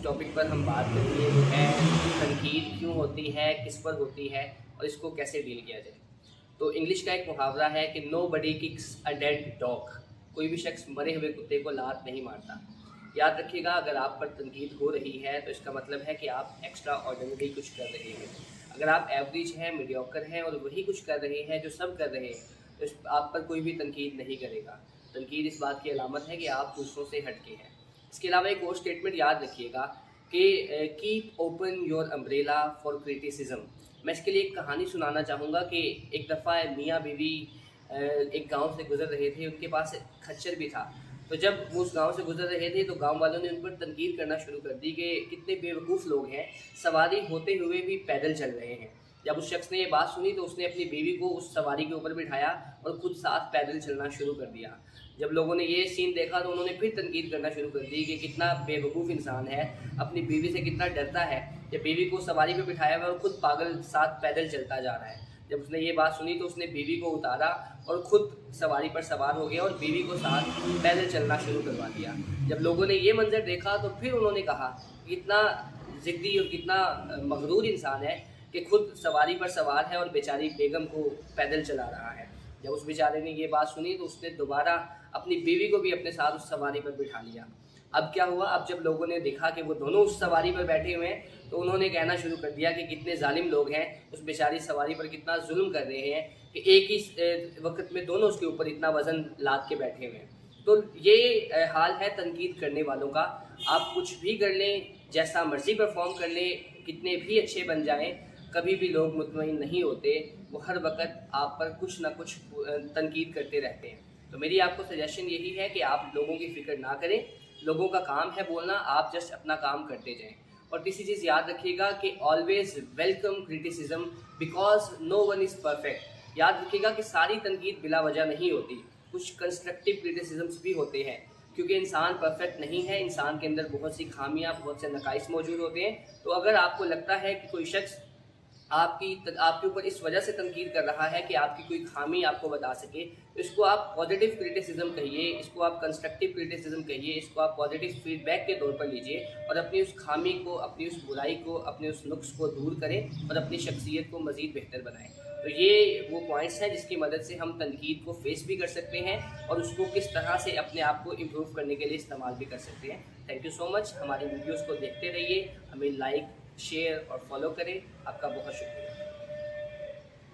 Topic पर हम बात करेंगे वो है तनकीद क्यों होती है, किस पर होती है और इसको कैसे डील किया जाए। तो इंग्लिश का एक मुहावरा है कि nobody kicks a dead dog, कोई भी शख्स मरे हुए कुत्ते को लात नहीं मारता। याद रखिएगा, अगर आप पर तनकीद हो रही है तो इसका मतलब है कि आप एक्स्ट्रा ऑर्डिनरी कुछ कर रहे हैं। अगर आप एवरेज हैं, मीडियोकर हैं और वही कुछ कर रहे हैं जो सब कर रहे हैं, तो आप पर कोई भी तनकीद नहीं करेगा। तनकीद इस बात की अलामत है कि आप दूसरों से हटके हैं। इसके अलावा एक और स्टेटमेंट याद रखिएगा कि keep open your umbrella for criticism. मैं इसके लिए एक कहानी सुनाना चाहूँगा कि एक दफ़ा मियाँ बीवी एक गांव से गुजर रहे थे। उनके पास खच्चर भी था। तो जब वो उस गांव से गुजर रहे थे तो गांव वालों ने उन पर तनकीद करना शुरू कर दी कि कितने बेवकूफ़ लोग हैं, सवारी होते हुए भी पैदल चल रहे हैं। जब उस शख्स ने ये बात सुनी तो उसने अपनी बीवी को उस सवारी के ऊपर बिठाया और खुद साथ पैदल चलना शुरू कर दिया। जब लोगों ने ये सीन देखा तो उन्होंने फिर तनकीद करना शुरू कर दी कि कितना बेवकूफ़ इंसान है, अपनी बीवी से कितना डरता है, जब बीवी को सवारी पे बिठाया हुआ और खुद पागल साथ पैदल चलता जा रहा है। जब उसने ये बात सुनी तो उसने बीवी को उतारा और खुद सवारी पर सवार हो गया और बीवी को साथ पैदल चलना शुरू करवा दिया। जब लोगों ने ये मंजर देखा तो फिर उन्होंने कहा कितना ज़िद्दी और कितना मगरूर इंसान है कि खुद सवारी पर सवार है और बेचारी बेगम को पैदल चला रहा है। जब उस बेचारे ने ये बात सुनी तो उसने दोबारा अपनी बीवी को भी अपने साथ उस सवारी पर बिठा लिया। अब क्या हुआ, अब जब लोगों ने देखा कि वो दोनों उस सवारी पर बैठे हुए हैं तो उन्होंने कहना शुरू कर दिया कि कितने जालिम लोग हैं, उस बेचारी सवारी पर कितना जुल्म कर रहे हैं कि एक ही वक्त में दोनों उसके ऊपर इतना वज़न लाद के बैठे हुए हैं। तो ये हाल है तनकीद करने वालों का। आप कुछ भी कर लें, जैसा मर्ज़ी परफॉर्म कर लें, कितने भी अच्छे बन जाएं, कभी भी लोग मुतमईन नहीं होते। वो हर वक्त आप पर कुछ ना कुछ तनकीद करते रहते हैं। तो मेरी आपको सजेशन यही है कि आप लोगों की फ़िक्र ना करें। लोगों का काम है बोलना, आप जस्ट अपना काम करते जाएं। और तीसरी चीज़ याद रखिएगा कि always welcome criticism because no one is perfect. याद रखिएगा कि सारी तनकीद बिला वजह नहीं होती, कुछ कंस्ट्रक्टिव क्रिटिसिज्म्स भी होते हैं, क्योंकि इंसान परफेक्ट नहीं है, इंसान के अंदर बहुत सी खामियां, बहुत से नकाइस मौजूद होते हैं। तो अगर आपको लगता है कि कोई शख्स आपके ऊपर इस वजह से तनकीद कर रहा है कि आपकी कोई खामी आपको बता सके, तो इसको आप पॉजिटिव क्रिटिसिज्म कहिए, इसको आप कंस्ट्रक्टिव क्रिटिसिज्म कहिए, इसको आप पॉजिटिव फीडबैक के तौर पर लीजिए और अपनी उस खामी को, अपनी उस बुराई को, अपने उस नुक्स को दूर करें और अपनी शख्सियत को मज़ीद बेहतर बनाएं। तो ये वो पॉइंट्स हैं जिसकी मदद से हम तनकीद को फेस भी कर सकते हैं और उसको किस तरह से अपने आप को इम्प्रूव करने के लिए इस्तेमाल भी कर सकते हैं। Thank you so much. हमारी वीडियोज़ को देखते रहिए, हमें लाइक, शेयर और फॉलो करें। आपका बहुत शुक्रिया।